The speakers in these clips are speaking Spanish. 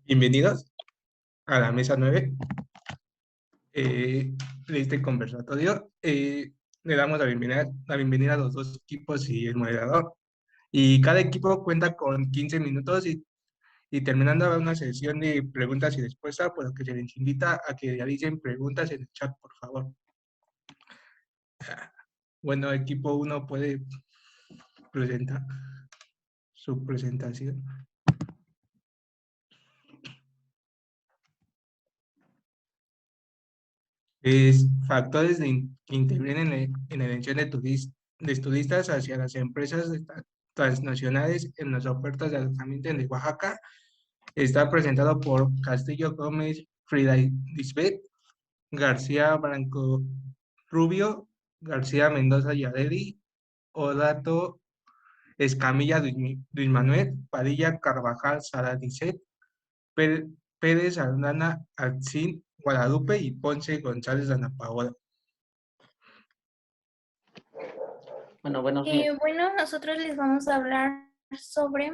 Bienvenidos a la mesa 9 de este conversatorio. Le damos la bienvenida a los dos equipos y el moderador. Y cada equipo cuenta con 15 minutos y terminando una sesión de preguntas y respuestas, por lo que se les invita a que realicen preguntas en el chat, por favor. Bueno, equipo uno puede presentar su presentación. Factores que intervienen en la elección de turistas hacia las empresas transnacionales en las ofertas de alojamiento en Oaxaca. Está presentado por Castillo Gómez, Frida Lisbeth, García Branco Rubio, García Mendoza Yareli, Odato Escamilla Luis Manuel, Padilla Carvajal Sara Lisset, Pérez Aldana Alcín Guadalupe y Ponce González Ana Paola. Bueno, buenos días. Bueno, nosotros les vamos a hablar sobre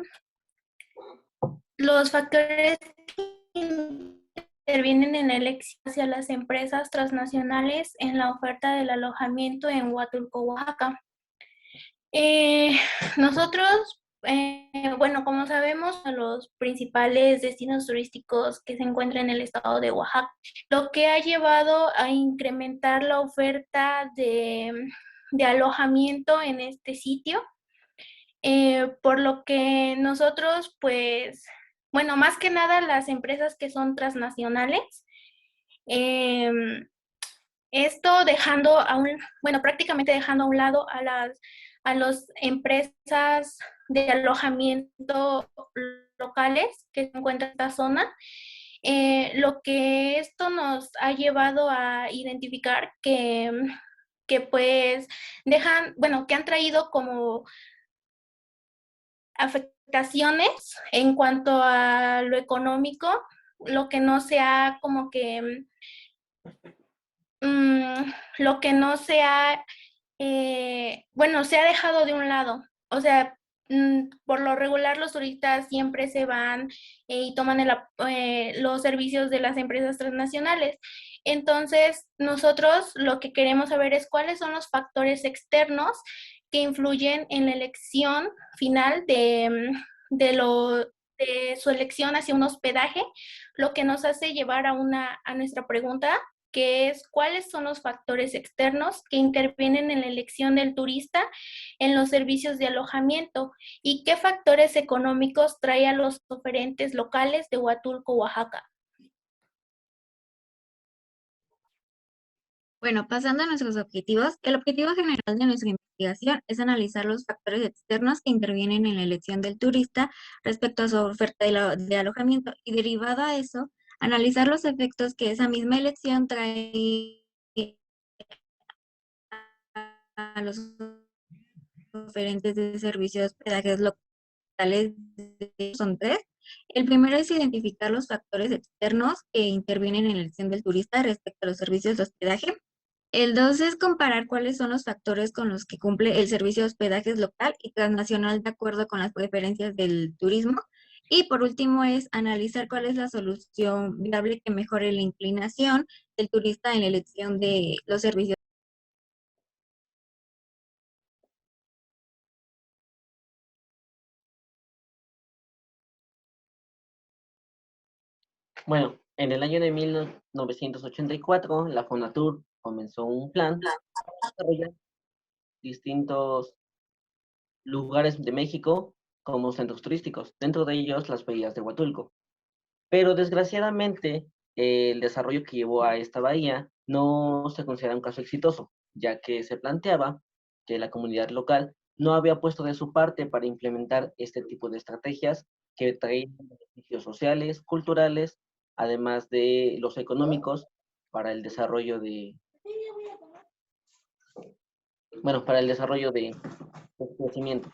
los factores que intervienen en la elección hacia las empresas transnacionales en la oferta del alojamiento en Huatulco, Oaxaca. Nosotros, bueno, como sabemos, los principales destinos turísticos que se encuentran en el estado de Oaxaca, lo que ha llevado a incrementar la oferta de alojamiento en este sitio. Por lo que nosotros, pues, bueno, más que nada las empresas que son transnacionales, esto dejando bueno, prácticamente dejando a un lado a las empresas de alojamiento locales que se encuentran en esta zona. Lo que esto nos ha llevado a identificar que pues bueno, que han traído como afectaciones en cuanto a lo económico, lo que no se ha como que, lo que no se ha, bueno, se ha dejado de un lado. O sea, por lo regular los turistas siempre se van y toman los servicios de las empresas transnacionales. Entonces, nosotros lo que queremos saber es cuáles son los factores externos que influyen en la elección final de su elección hacia un hospedaje, lo que nos hace llevar a nuestra pregunta, que es cuáles son los factores externos que intervienen en la elección del turista en los servicios de alojamiento y qué factores económicos trae a los oferentes locales de Huatulco, Oaxaca. Bueno, pasando a nuestros objetivos, el objetivo general de nuestra investigación es analizar los factores externos que intervienen en la elección del turista respecto a su oferta de alojamiento y derivado a eso, analizar los efectos que esa misma elección trae a los oferentes de servicios de hospedajes locales. Son tres. El primero es identificar los factores externos que intervienen en la elección del turista respecto a los servicios de hospedaje. El 2 es comparar cuáles son los factores con los que cumple el servicio de hospedajes local y transnacional de acuerdo con las preferencias del turismo. Y por último es analizar cuál es la solución viable que mejore la inclinación del turista en la elección de los servicios. Bueno, en el año de 1984, la Fonatur comenzó un plan para desarrollar distintos lugares de México como centros turísticos, dentro de ellos las bahías de Huatulco. Pero desgraciadamente, el desarrollo que llevó a esta bahía no se considera un caso exitoso, ya que se planteaba que la comunidad local no había puesto de su parte para implementar este tipo de estrategias que traían beneficios sociales, culturales, además de los económicos para el desarrollo para el desarrollo de crecimiento.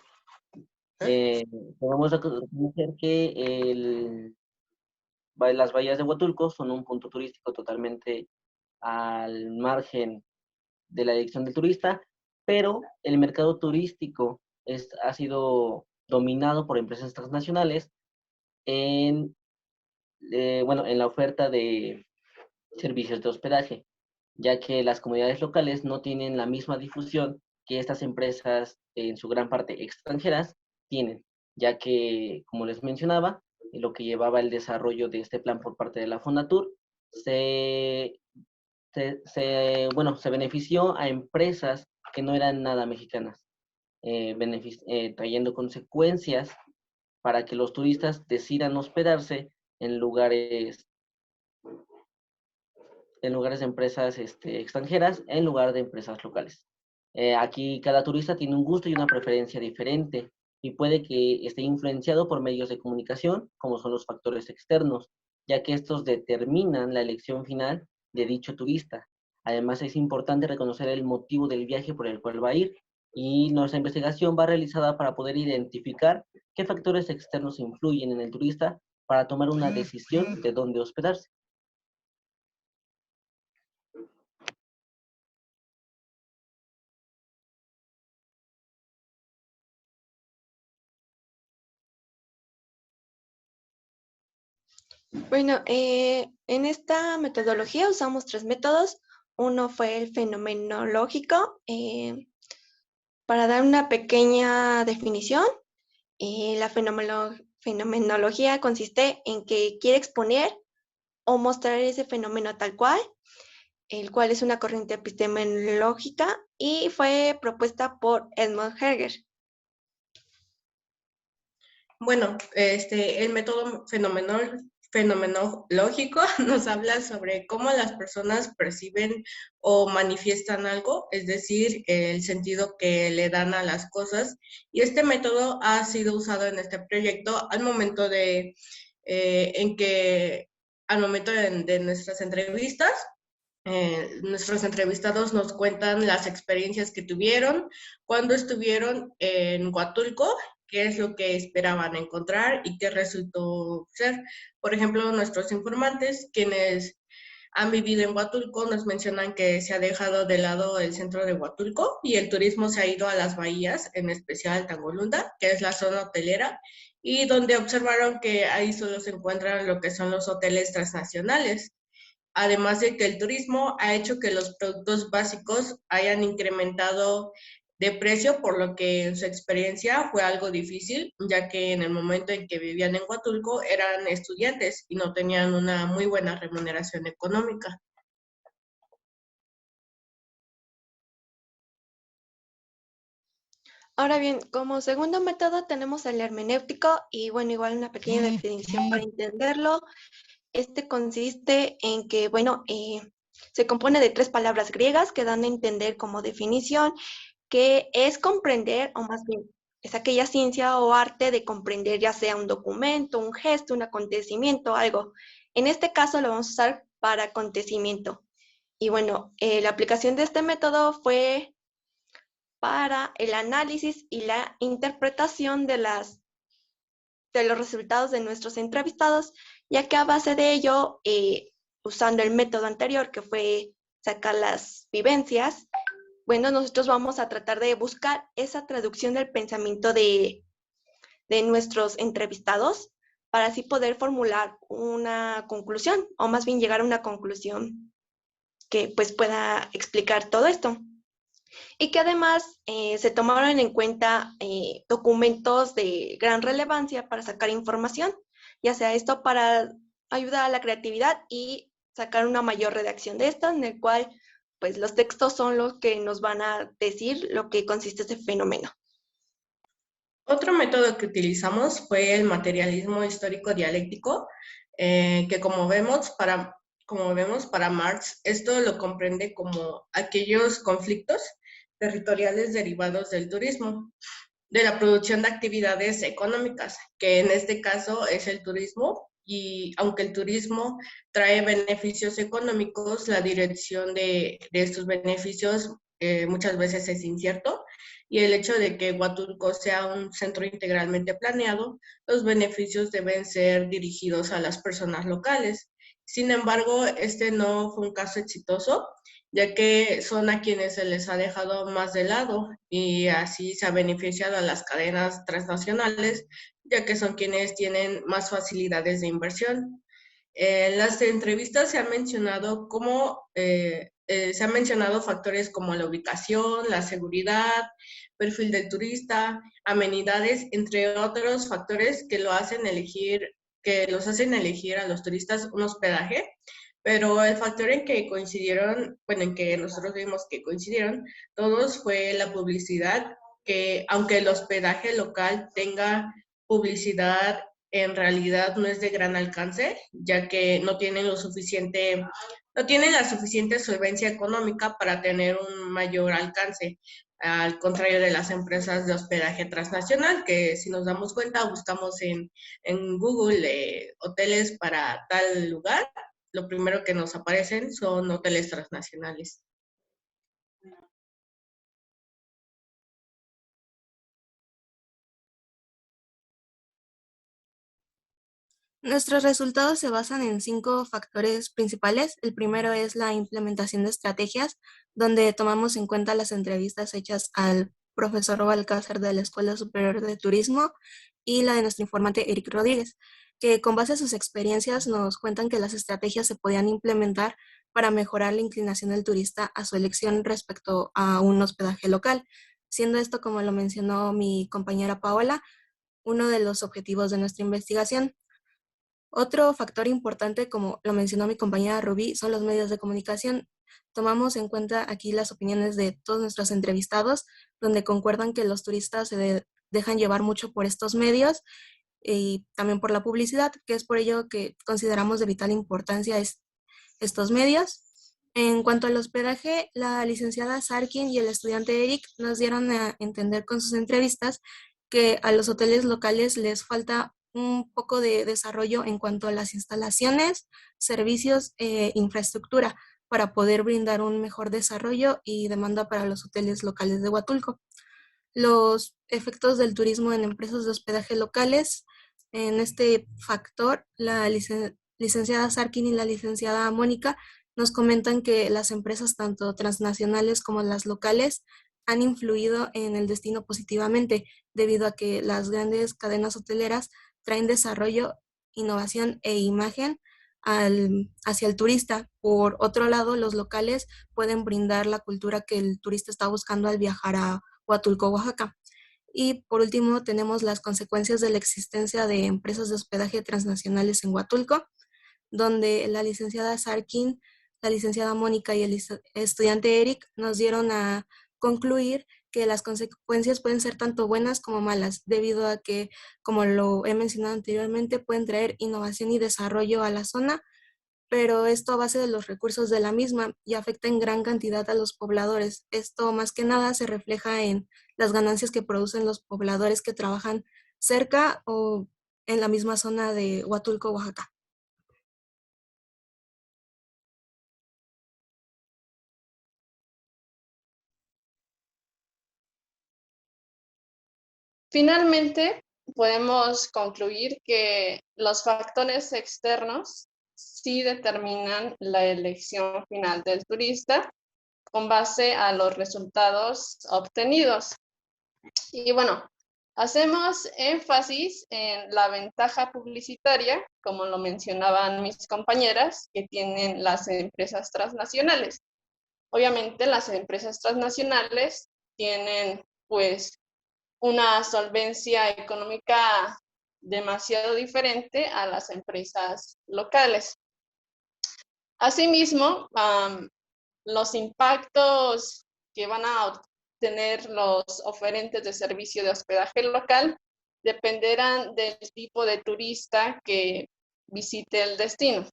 Podemos reconocer que las bahías de Huatulco son un punto turístico totalmente al margen de la elección del turista, pero el mercado turístico ha sido dominado por empresas transnacionales en en la oferta de servicios de hospedaje, ya que las comunidades locales no tienen la misma difusión que estas empresas, en su gran parte extranjeras, tienen, ya que, como les mencionaba, lo que llevaba el desarrollo de este plan por parte de la Fonatur, se benefició a empresas que no eran nada mexicanas, trayendo consecuencias para que los turistas decidan hospedarse en lugares de empresas extranjeras en lugar de empresas locales. Aquí cada turista tiene un gusto y una preferencia diferente y puede que esté influenciado por medios de comunicación, como son los factores externos, ya que estos determinan la elección final de dicho turista. Además, es importante reconocer el motivo del viaje por el cual va a ir, y nuestra investigación va realizada para poder identificar qué factores externos influyen en el turista para tomar una decisión de dónde hospedarse. Bueno, en esta metodología usamos 3 métodos. Uno fue el fenomenológico. Para dar una pequeña definición, la fenomenología consiste en que quiere exponer o mostrar ese fenómeno tal cual, el cual es una corriente epistemológica y fue propuesta por Edmund Herger. Bueno, el método fenomenológico nos habla sobre cómo las personas perciben o manifiestan algo, es decir, el sentido que le dan a las cosas. Y este método ha sido usado en este proyecto al momento de nuestras entrevistas. Nuestros entrevistados nos cuentan las experiencias que tuvieron cuando estuvieron en Huatulco, qué es lo que esperaban encontrar y qué resultó ser. Por ejemplo, nuestros informantes, quienes han vivido en Huatulco, nos mencionan que se ha dejado de lado el centro de Huatulco y el turismo se ha ido a las bahías, en especial Tangolunda, que es la zona hotelera, y donde observaron que ahí solo se encuentran lo que son los hoteles transnacionales. Además de que el turismo ha hecho que los productos básicos hayan incrementado de precio, por lo que en su experiencia fue algo difícil, ya que en el momento en que vivían en Huatulco eran estudiantes y no tenían una muy buena remuneración económica. Ahora bien, como segundo método tenemos el hermenéutico y bueno, igual una pequeña definición para entenderlo. Este consiste en que, bueno, se compone de 3 palabras griegas que dan a entender como definición que es comprender, o más bien, es aquella ciencia o arte de comprender ya sea un documento, un gesto, un acontecimiento, algo. En este caso lo vamos a usar para acontecimiento. Y bueno, la aplicación de este método fue para el análisis y la interpretación de los resultados de nuestros entrevistados, ya que a base de ello, usando el método anterior, que fue sacar las vivencias, bueno, nosotros vamos a tratar de buscar esa traducción del pensamiento de nuestros entrevistados para así poder formular una conclusión, o más bien llegar a una conclusión que pues pueda explicar todo esto. Y que además se tomaron en cuenta documentos de gran relevancia para sacar información, ya sea esto para ayudar a la creatividad y sacar una mayor redacción de esto, en el cual pues los textos son los que nos van a decir lo que consiste ese fenómeno. Otro método que utilizamos fue el materialismo histórico dialéctico, que como vemos para Marx, esto lo comprende como aquellos conflictos territoriales derivados del turismo, de la producción de actividades económicas, que en este caso es el turismo, y aunque el turismo trae beneficios económicos, la dirección de estos beneficios muchas veces es incierto, y el hecho de que Huatulco sea un centro integralmente planeado, los beneficios deben ser dirigidos a las personas locales. Sin embargo, este no fue un caso exitoso, ya que son a quienes se les ha dejado más de lado y así se ha beneficiado a las cadenas transnacionales, ya que son quienes tienen más facilidades de inversión. En las entrevistas se ha mencionado se han mencionado factores como la ubicación, la seguridad, perfil del turista, amenidades, entre otros factores que los hacen elegir a los turistas un hospedaje. Pero el factor en que coincidieron, bueno, en que nosotros vimos que coincidieron todos fue la publicidad, que aunque el hospedaje local tenga publicidad, en realidad no es de gran alcance, ya que no tienen la suficiente solvencia económica para tener un mayor alcance, al contrario de las empresas de hospedaje transnacional, que si nos damos cuenta, buscamos en Google hoteles para tal lugar, lo primero que nos aparecen son hoteles transnacionales. Nuestros resultados se basan en 5 factores principales. El primero es la implementación de estrategias, donde tomamos en cuenta las entrevistas hechas al profesor Balcázar de la Escuela Superior de Turismo y la de nuestro informante Eric Rodríguez, que con base a sus experiencias nos cuentan que las estrategias se podían implementar para mejorar la inclinación del turista a su elección respecto a un hospedaje local, siendo esto, como lo mencionó mi compañera Paola, uno de los objetivos de nuestra investigación. Otro factor importante, como lo mencionó mi compañera Rubí, son los medios de comunicación. Tomamos en cuenta aquí las opiniones de todos nuestros entrevistados, donde concuerdan que los turistas dejan llevar mucho por estos medios y también por la publicidad, que es por ello que consideramos de vital importancia estos medios. En cuanto al hospedaje, la licenciada Sarkin y el estudiante Eric nos dieron a entender con sus entrevistas que a los hoteles locales les falta un poco de desarrollo en cuanto a las instalaciones, servicios e infraestructura para poder brindar un mejor desarrollo y demanda para los hoteles locales de Huatulco. Los efectos del turismo en empresas de hospedaje locales. En este factor, la licenciada Sarkin y la licenciada Mónica nos comentan que las empresas tanto transnacionales como las locales han influido en el destino positivamente, debido a que las grandes cadenas hoteleras traen desarrollo, innovación e imagen hacia el turista. Por otro lado, los locales pueden brindar la cultura que el turista está buscando al viajar a Huatulco, Oaxaca. Y por último, tenemos las consecuencias de la existencia de empresas de hospedaje transnacionales en Huatulco, donde la licenciada Sarkin, la licenciada Mónica y el estudiante Eric nos dieron a concluir que las consecuencias pueden ser tanto buenas como malas, debido a que, como lo he mencionado anteriormente, pueden traer innovación y desarrollo a la zona, pero esto a base de los recursos de la misma y afecta en gran cantidad a los pobladores. Esto más que nada se refleja en las ganancias que producen los pobladores que trabajan cerca o en la misma zona de Huatulco, Oaxaca. Finalmente, podemos concluir que los factores externos sí determinan la elección final del turista con base a los resultados obtenidos. Y bueno, hacemos énfasis en la ventaja publicitaria, como lo mencionaban mis compañeras, que tienen las empresas transnacionales. Obviamente las empresas transnacionales tienen pues una solvencia económica demasiado diferente a las empresas locales. Asimismo, los impactos que van a obtener los oferentes de servicio de hospedaje local dependerán del tipo de turista que visite el destino.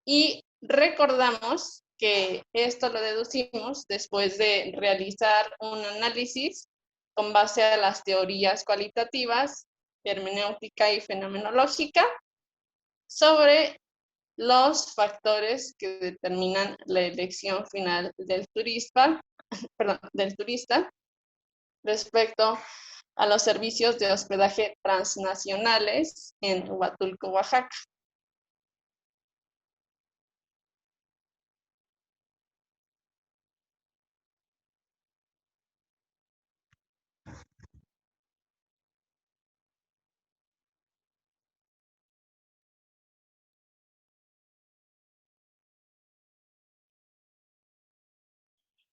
Y recordamos que esto lo deducimos después de realizar un análisis con base a las teorías cualitativas, hermenéutica y fenomenológica sobre los factores que determinan la elección final del turista, respecto a los servicios de hospedaje transnacionales en Huatulco, Oaxaca.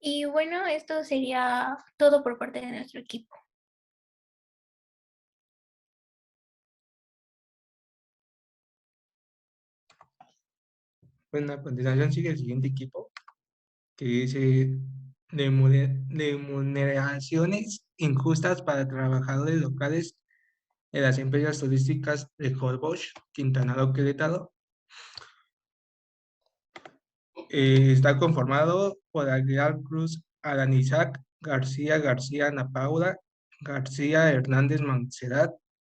Y bueno, esto sería todo por parte de nuestro equipo. Bueno, a continuación sigue el siguiente equipo, que dice remuneraciones injustas para trabajadores locales de las empresas turísticas de Holbox, Quintana Roo, Querétaro. Está conformado por Aguilar Cruz Aranizac, García Ana Paula, García Hernández Montserrat,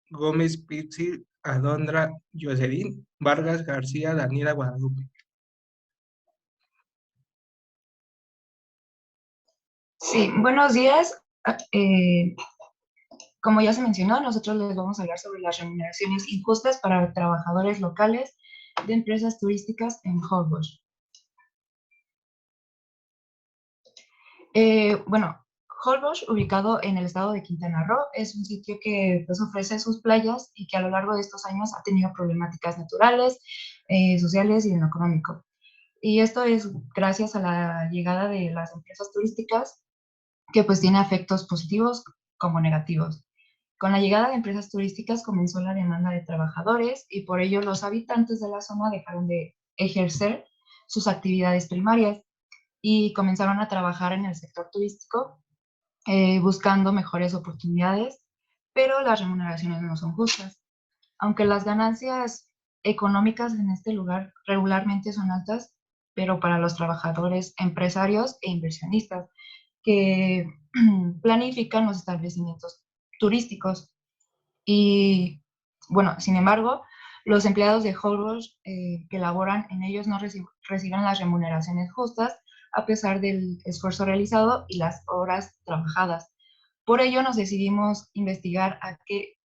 Gómez Pizzi, Alondra Jocelyn, Vargas García, Daniela Guadalupe. Sí, buenos días. Como ya se mencionó, nosotros les vamos a hablar sobre las remuneraciones injustas para trabajadores locales de empresas turísticas en Holbox. Bueno, Holbox, ubicado en el estado de Quintana Roo, es un sitio que pues, ofrece sus playas y que a lo largo de estos años ha tenido problemáticas naturales, sociales y en lo económico. Y esto es gracias a la llegada de las empresas turísticas que pues tiene efectos positivos como negativos. Con la llegada de empresas turísticas comenzó la demanda de trabajadores y por ello los habitantes de la zona dejaron de ejercer sus actividades primarias y comenzaron a trabajar en el sector turístico buscando mejores oportunidades, pero las remuneraciones no son justas. Aunque las ganancias económicas en este lugar regularmente son altas, pero para los trabajadores, empresarios e inversionistas que planifican los establecimientos turísticos. Y bueno, sin embargo, los empleados de Holbox que laboran en ellos no reciben las remuneraciones justas a pesar del esfuerzo realizado y las horas trabajadas. Por ello nos decidimos investigar a qué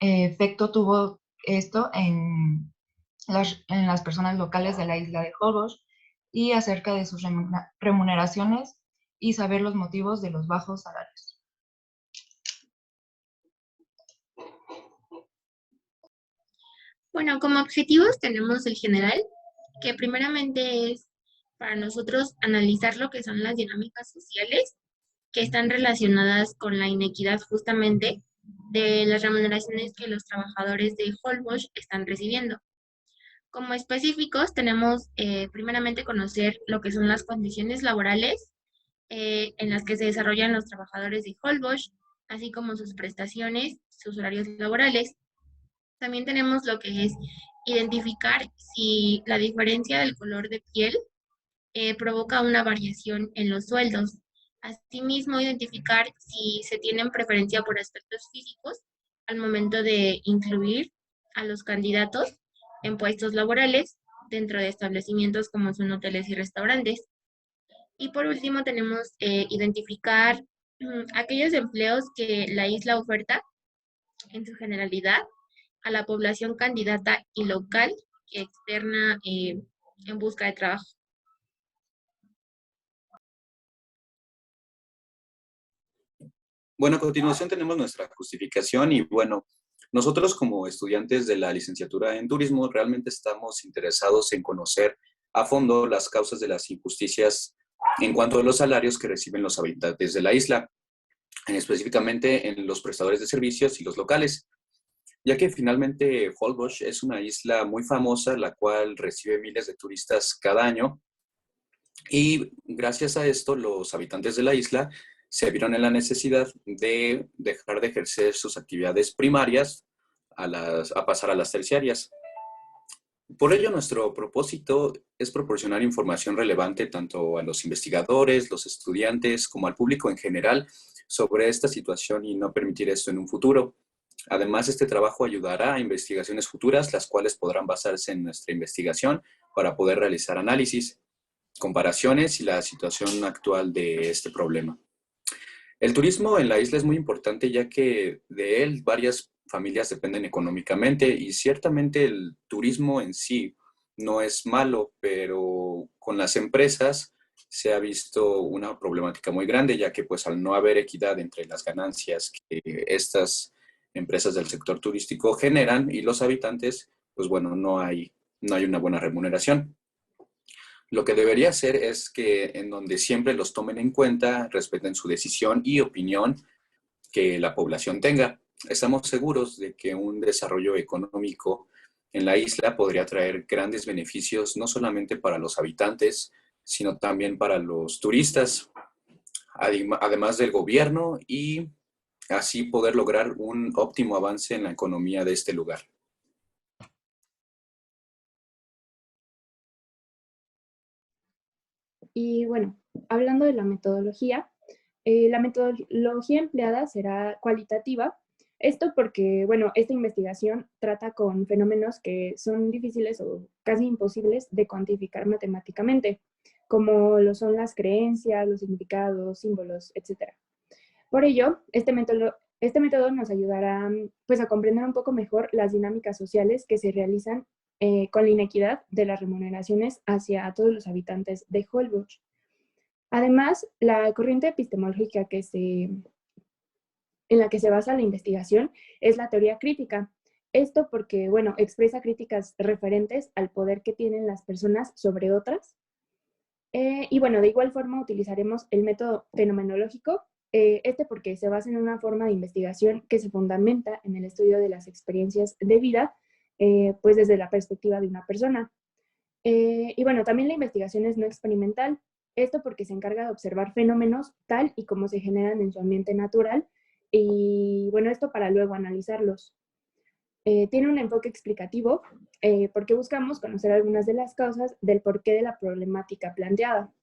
efecto tuvo esto en las personas locales de la isla de Holbox y acerca de sus remuneraciones y saber los motivos de los bajos salarios. Bueno, como objetivos tenemos el general, que primeramente es para nosotros analizar lo que son las dinámicas sociales que están relacionadas con la inequidad justamente de las remuneraciones que los trabajadores de Holbox están recibiendo. Como específicos tenemos primeramente conocer lo que son las condiciones laborales en las que se desarrollan los trabajadores de Holbox, así como sus prestaciones, sus horarios laborales. También tenemos lo que es identificar si la diferencia del color de piel provoca una variación en los sueldos. Asimismo, identificar si se tienen preferencia por aspectos físicos al momento de incluir a los candidatos en puestos laborales dentro de establecimientos como son hoteles y restaurantes. Y por último, tenemos identificar aquellos empleos que la isla oferta en su generalidad a la población candidata y local y externa en busca de trabajo. Bueno, a continuación tenemos nuestra justificación y bueno, nosotros como estudiantes de la licenciatura en turismo realmente estamos interesados en conocer a fondo las causas de las injusticias en cuanto a los salarios que reciben los habitantes de la isla, específicamente en los prestadores de servicios y los locales, ya que finalmente Holbox es una isla muy famosa, la cual recibe miles de turistas cada año y gracias a esto los habitantes de la isla se vieron en la necesidad de dejar de ejercer sus actividades primarias a pasar a las terciarias. Por ello, nuestro propósito es proporcionar información relevante tanto a los investigadores, los estudiantes, como al público en general sobre esta situación y no permitir esto en un futuro. Además, este trabajo ayudará a investigaciones futuras, las cuales podrán basarse en nuestra investigación para poder realizar análisis, comparaciones y la situación actual de este problema. El turismo en la isla es muy importante ya que de él varias familias dependen económicamente y ciertamente el turismo en sí no es malo, pero con las empresas se ha visto una problemática muy grande ya que pues al no haber equidad entre las ganancias que estas empresas del sector turístico generan y los habitantes, pues bueno, no hay una buena remuneración. Lo que debería hacer es que en donde siempre los tomen en cuenta, respeten su decisión y opinión que la población tenga. Estamos seguros de que un desarrollo económico en la isla podría traer grandes beneficios, no solamente para los habitantes, sino también para los turistas, además del gobierno, y así poder lograr un óptimo avance en la economía de este lugar. Y bueno, hablando de la metodología empleada será cualitativa. Esto porque, bueno, esta investigación trata con fenómenos que son difíciles o casi imposibles de cuantificar matemáticamente, como lo son las creencias, los significados, símbolos, etc. Por ello, este método nos ayudará pues, a comprender un poco mejor las dinámicas sociales que se realizan con la inequidad de las remuneraciones hacia todos los habitantes de Holbox. Además, la corriente epistemológica en la que se basa la investigación es la teoría crítica. Esto porque, bueno, expresa críticas referentes al poder que tienen las personas sobre otras. Y bueno, de igual forma utilizaremos el método fenomenológico, porque se basa en una forma de investigación que se fundamenta en el estudio de las experiencias de vida, pues desde la perspectiva de una persona. Y bueno, también la investigación es no experimental, esto porque se encarga de observar fenómenos tal y como se generan en su ambiente natural, y bueno, esto para luego analizarlos. Tiene un enfoque explicativo porque buscamos conocer algunas de las causas del porqué de la problemática planteada.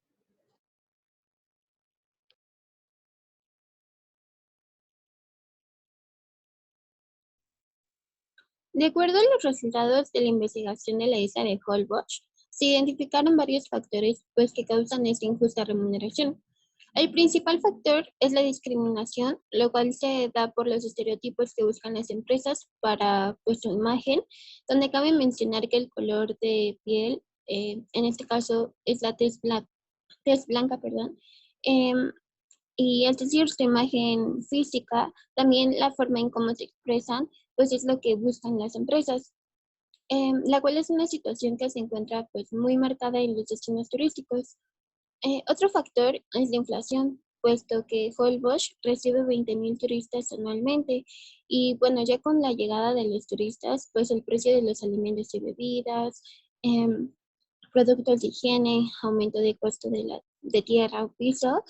De acuerdo a los resultados de la investigación de la isla de Holbox, se identificaron varios factores pues, que causan esta injusta remuneración. El principal factor es la discriminación, lo cual se da por los estereotipos que buscan las empresas para pues, su imagen, donde cabe mencionar que el color de piel, en este caso es la tez blanca, y al decir su imagen física, también la forma en cómo se expresan, pues es lo que buscan las empresas, la cual es una situación que se encuentra pues muy marcada en los destinos turísticos. Otro factor es la inflación, puesto que Holbox recibe 20,000 turistas anualmente y bueno, ya con la llegada de los turistas, pues el precio de los alimentos y bebidas, productos de higiene, aumento de costo de tierra o piso,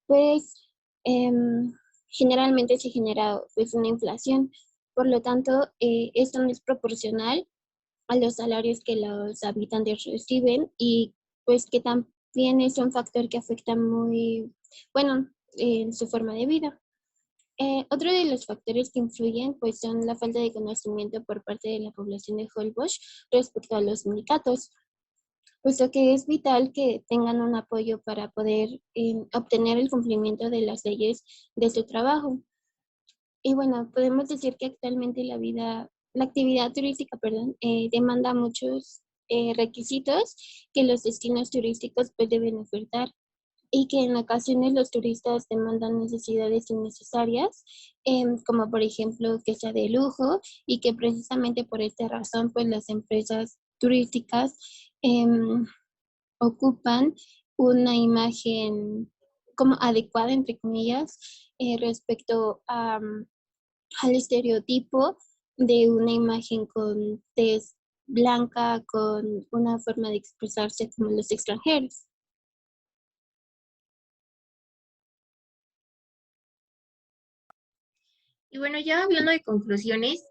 pues generalmente se genera pues una inflación. Por lo tanto, esto no es proporcional a los salarios que los habitantes reciben y pues que también es un factor que afecta muy, bueno, en su forma de vida. Otro de los factores que influyen pues son la falta de conocimiento por parte de la población de Holbox respecto a los sindicatos, puesto que es vital que tengan un apoyo para poder obtener el cumplimiento de las leyes de su trabajo. Y bueno, podemos decir que actualmente la actividad turística, demanda muchos requisitos que los destinos turísticos pues deben ofertar y que en ocasiones los turistas demandan necesidades innecesarias, como por ejemplo que sea de lujo y que precisamente por esta razón pues las empresas turísticas ocupan una imagen como adecuada, entre comillas, respecto al estereotipo de una imagen con tez blanca, con una forma de expresarse como los extranjeros. Y bueno, ya hablando de conclusiones,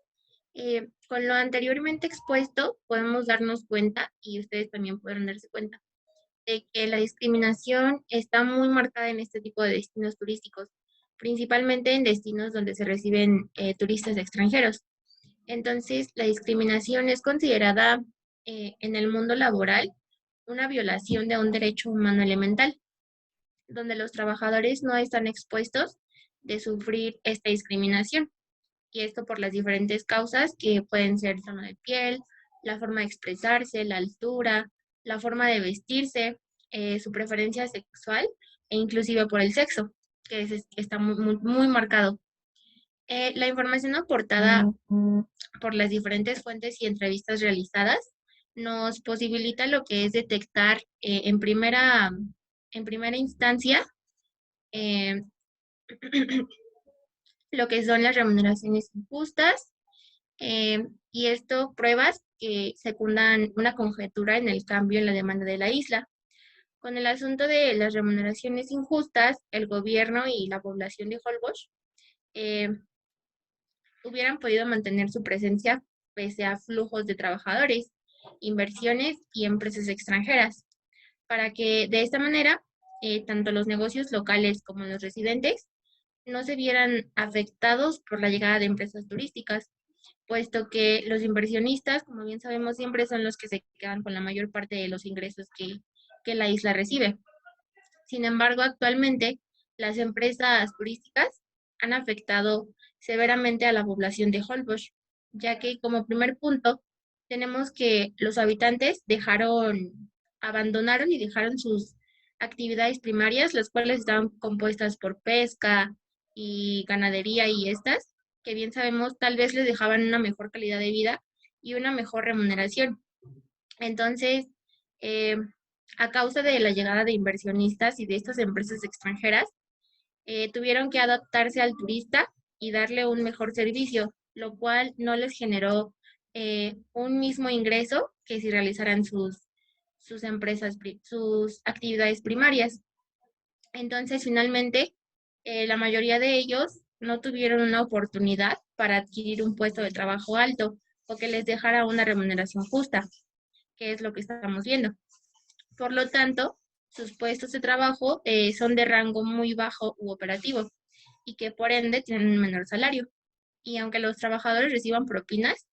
con lo anteriormente expuesto, podemos darnos cuenta, y ustedes también podrán darse cuenta, de que la discriminación está muy marcada en este tipo de destinos turísticos, principalmente en destinos donde se reciben turistas extranjeros. Entonces, la discriminación es considerada en el mundo laboral una violación de un derecho humano elemental, donde los trabajadores no están expuestos de sufrir esta discriminación. Y esto por las diferentes causas que pueden ser tono de piel, la forma de expresarse, la altura, la forma de vestirse, su preferencia sexual e inclusive por el sexo, que está muy marcado. La información aportada por las diferentes fuentes y entrevistas realizadas nos posibilita lo que es detectar en primera instancia eh, lo que son las remuneraciones injustas, y esto pruebas que secundan una conjetura en el cambio en la demanda de la isla. Con el asunto de las remuneraciones injustas, el gobierno y la población de Holbox hubieran podido mantener su presencia pese a flujos de trabajadores, inversiones y empresas extranjeras, para que de esta manera tanto los negocios locales como los residentes no se vieran afectados por la llegada de empresas turísticas, puesto que los inversionistas, como bien sabemos, siempre son los que se quedan con la mayor parte de los ingresos que la isla recibe. Sin embargo, actualmente las empresas turísticas han afectado severamente a la población de Holbox, ya que como primer punto tenemos que los habitantes abandonaron y dejaron sus actividades primarias, las cuales estaban compuestas por pesca y ganadería y estas, que bien sabemos tal vez les dejaban una mejor calidad de vida y una mejor remuneración. Entonces, a causa de la llegada de inversionistas y de estas empresas extranjeras, tuvieron que adaptarse al turista y darle un mejor servicio, lo cual no les generó un mismo ingreso que si realizaran sus actividades primarias. Entonces, finalmente, la mayoría de ellos no tuvieron una oportunidad para adquirir un puesto de trabajo alto o que les dejara una remuneración justa, que es lo que estamos viendo. Por lo tanto, sus puestos de trabajo son de rango muy bajo u operativo y que por ende tienen un menor salario. Y aunque los trabajadores reciban propinas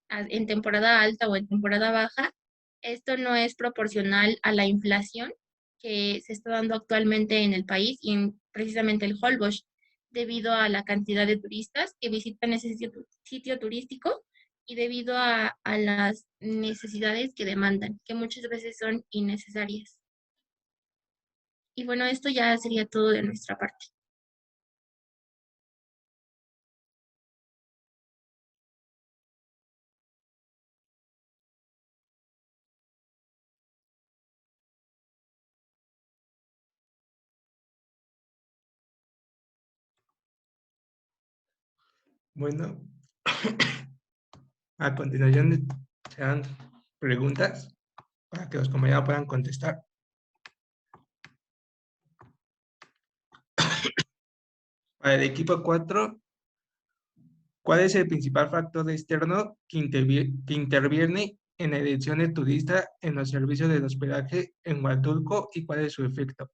en temporada alta o en temporada baja, esto no es proporcional a la inflación que se está dando actualmente en el país y precisamente el Holbox, debido a la cantidad de turistas que visitan ese sitio turístico y debido a las necesidades que demandan, que muchas veces son innecesarias. Y bueno, esto ya sería todo de nuestra parte. Bueno, a continuación se dan preguntas para que los compañeros puedan contestar. Para el equipo 4, ¿cuál es el principal factor externo que interviene en la elección de turista en los servicios de hospedaje en Huatulco y cuál es su efecto?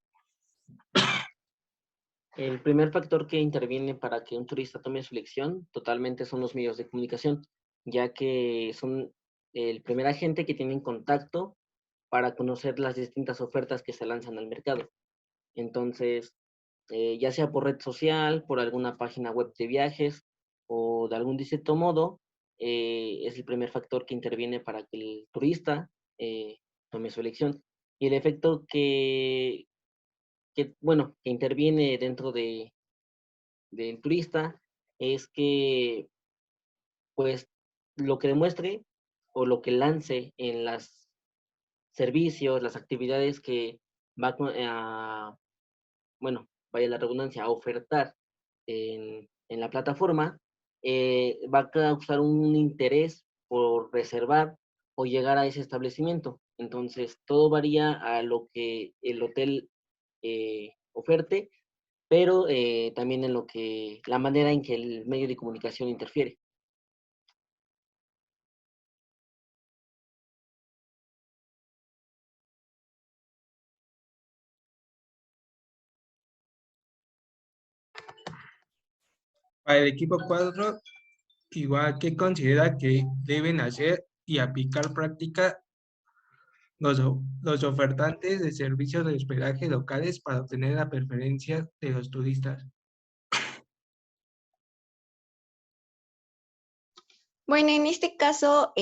El primer factor que interviene para que un turista tome su elección totalmente son los medios de comunicación, ya que son el primer agente que tiene en contacto para conocer las distintas ofertas que se lanzan al mercado. Entonces, ya sea por red social, por alguna página web de viajes o de algún distinto modo, es el primer factor que interviene para que el turista tome su elección. Y el efecto que interviene dentro del turista es que, pues, lo que demuestre o lo que lance en los servicios, las actividades que va a, vaya la redundancia, a ofertar en la plataforma, va a causar un interés por reservar o llegar a ese establecimiento. Entonces, todo varía a lo que el hotel oferte, pero también en la manera en que el medio de comunicación interfiere. Para el equipo 4, igual, ¿qué considera que deben hacer y aplicar práctica los ofertantes de servicios de hospedaje locales para obtener la preferencia de los turistas? Bueno, en este caso,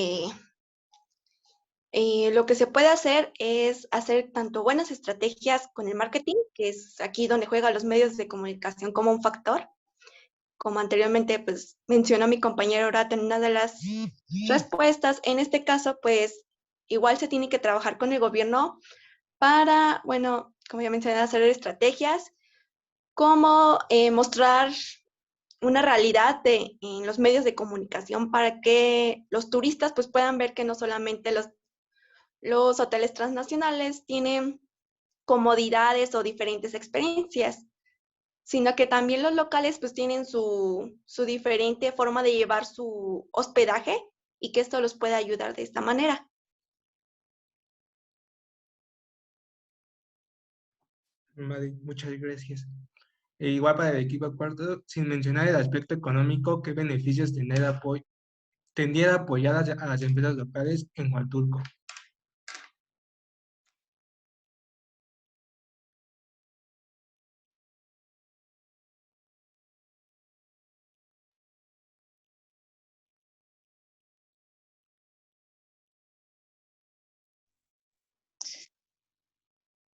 lo que se puede hacer es hacer tanto buenas estrategias con el marketing, que es aquí donde juegan los medios de comunicación como un factor, como anteriormente pues mencionó mi compañero Orat en una de las respuestas. En este caso, pues igual se tiene que trabajar con el gobierno para, bueno, como ya mencioné, hacer estrategias, como mostrar una realidad en los medios de comunicación para que los turistas pues puedan ver que no solamente los hoteles transnacionales tienen comodidades o diferentes experiencias, sino que también los locales pues tienen su diferente forma de llevar su hospedaje y que esto los puede ayudar de esta manera. Vale, muchas gracias. E igual para el equipo cuarto, sin mencionar el aspecto económico, ¿qué beneficios tendría apoyar a las empresas locales en Huatulco?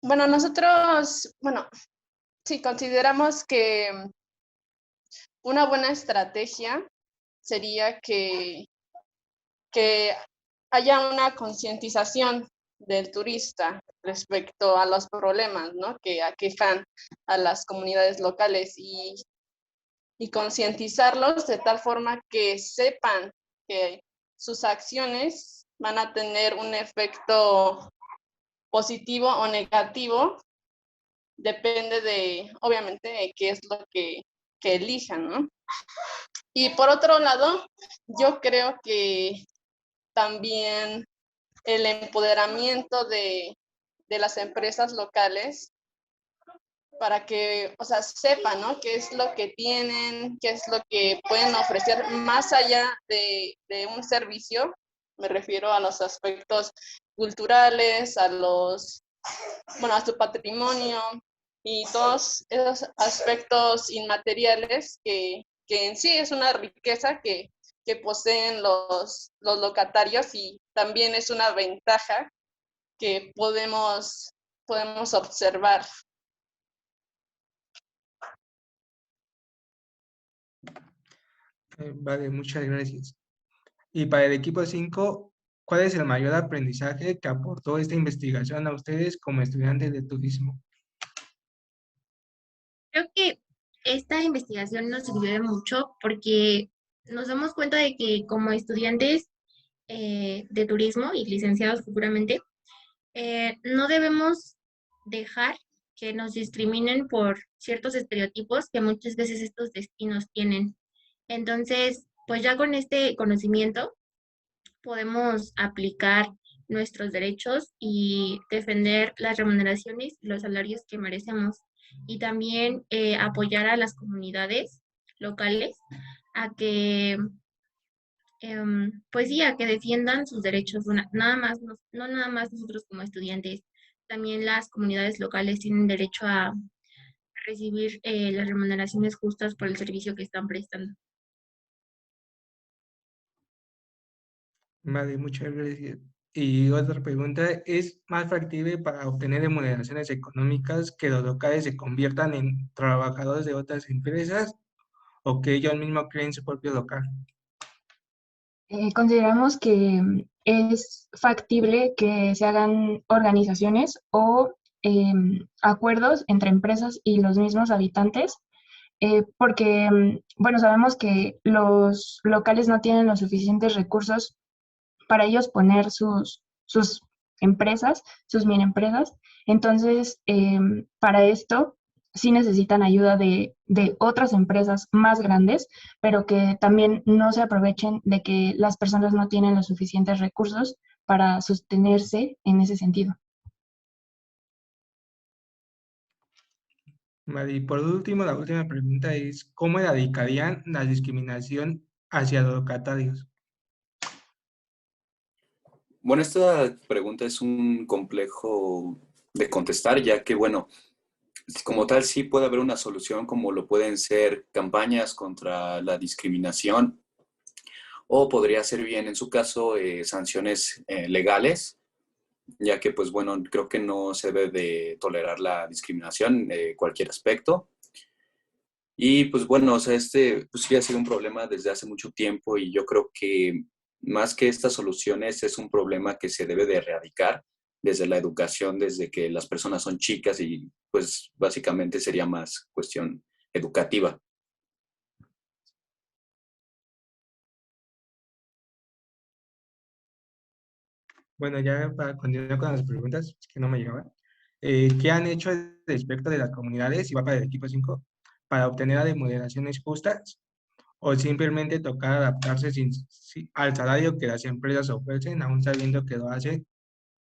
Bueno, nosotros, bueno, sí consideramos que una buena estrategia sería que haya una concientización del turista respecto a los problemas, ¿no?, que aquejan a las comunidades locales y concientizarlos de tal forma que sepan que sus acciones van a tener un efecto positivo o negativo, depende de, obviamente, de qué es lo que elijan, ¿no? Y por otro lado, yo creo que también el empoderamiento de las empresas locales para que, o sea, sepan, ¿no?, qué es lo que tienen, qué es lo que pueden ofrecer más allá de un servicio. Me refiero a los aspectos culturales, bueno, a su patrimonio y todos esos aspectos inmateriales que en sí es una riqueza que poseen los locatarios, y también es una ventaja que podemos observar. Vale, muchas gracias. Y para el equipo 5, ¿cuál es el mayor aprendizaje que aportó esta investigación a ustedes como estudiantes de turismo? Creo que esta investigación nos sirvió de mucho porque nos damos cuenta de que como estudiantes de turismo y licenciados futuramente, no debemos dejar que nos discriminen por ciertos estereotipos que muchas veces estos destinos tienen. Entonces, pues ya con este conocimiento podemos aplicar nuestros derechos y defender las remuneraciones y los salarios que merecemos. Y también apoyar a las comunidades locales a que, pues sí, a que defiendan sus derechos. Nada más, no nada más nosotros como estudiantes, también las comunidades locales tienen derecho a recibir las remuneraciones justas por el servicio que están prestando. Vale, muchas gracias. Y otra pregunta, ¿es más factible para obtener remuneraciones económicas que los locales se conviertan en trabajadores de otras empresas o que ellos mismos creen su propio local? Consideramos que es factible que se hagan organizaciones o acuerdos entre empresas y los mismos habitantes, porque, bueno, sabemos que los locales no tienen los suficientes recursos para ellos poner sus empresas, sus mini empresas. Entonces, para esto sí necesitan ayuda de otras empresas más grandes, pero que también no se aprovechen de que las personas no tienen los suficientes recursos para sostenerse en ese sentido. Vale, y por último, la última pregunta es, ¿cómo erradicarían la discriminación hacia los locatarios? Bueno, esta pregunta es un complejo de contestar, ya que, bueno, como tal sí puede haber una solución, como lo pueden ser campañas contra la discriminación, o podría ser bien, en su caso, sanciones legales, ya que, pues bueno, creo que no se debe de tolerar la discriminación de cualquier aspecto. Y pues bueno, o sea, pues sí ha sido un problema desde hace mucho tiempo y yo creo que más que estas soluciones, es un problema que se debe de erradicar desde la educación, desde que las personas son chicas y pues básicamente sería más cuestión educativa. Bueno, ya para continuar con las preguntas, que no me llegaban. ¿Qué han hecho respecto de las comunidades, y va para el equipo 5, para obtener remuneraciones justas o simplemente tocar adaptarse al salario que las empresas ofrecen, aún sabiendo que lo hacen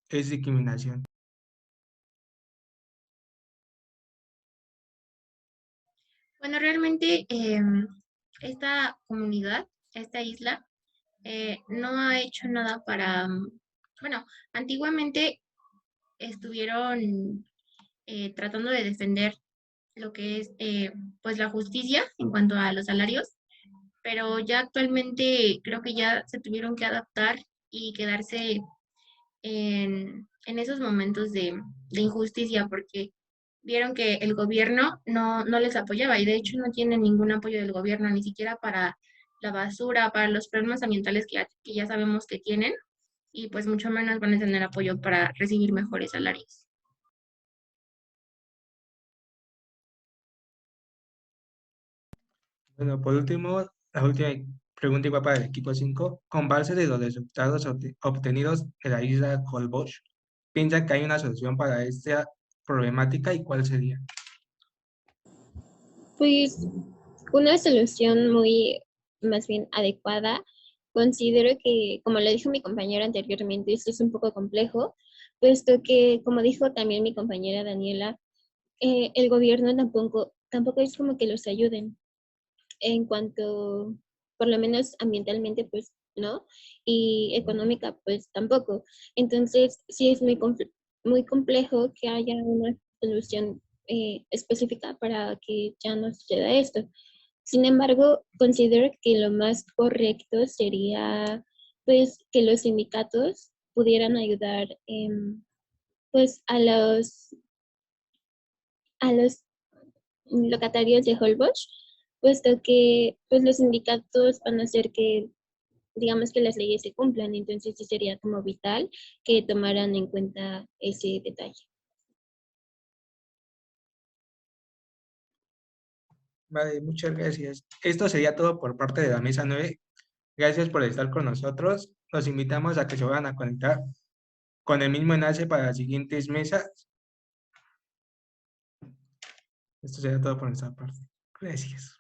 es discriminación? Bueno, realmente esta comunidad, esta isla, no ha hecho nada para, bueno, antiguamente estuvieron tratando de defender lo que es pues la justicia en cuanto a los salarios, pero ya actualmente creo que ya se tuvieron que adaptar y quedarse en esos momentos de injusticia porque vieron que el gobierno no les apoyaba y de hecho no tienen ningún apoyo del gobierno, ni siquiera para la basura, para los problemas ambientales que ya sabemos que tienen y pues mucho menos van a tener apoyo para recibir mejores salarios. Bueno, por último, la última pregunta igual para el equipo 5. Con base de los resultados obtenidos en la isla Holbox, ¿piensa que hay una solución para esta problemática y cuál sería? Pues una solución muy más bien adecuada. Considero que, como le dijo mi compañera anteriormente, esto es un poco complejo, puesto que, como dijo también mi compañera Daniela, el gobierno tampoco es como que los ayuden en cuanto, por lo menos ambientalmente, pues no, y económica, pues tampoco. Entonces, sí es muy complejo que haya una solución específica para que ya no suceda esto. Sin embargo, considero que lo más correcto sería, pues, que los sindicatos pudieran ayudar, pues, a los locatarios de Holbox, puesto que pues los sindicatos van a hacer que, digamos, que las leyes se cumplan, entonces sí sería como vital que tomaran en cuenta ese detalle. Vale, muchas gracias. Esto sería todo por parte de la mesa 9. Gracias por estar con nosotros. Los invitamos a que se vayan a conectar con el mismo enlace para las siguientes mesas. Esto sería todo por nuestra parte. Gracias.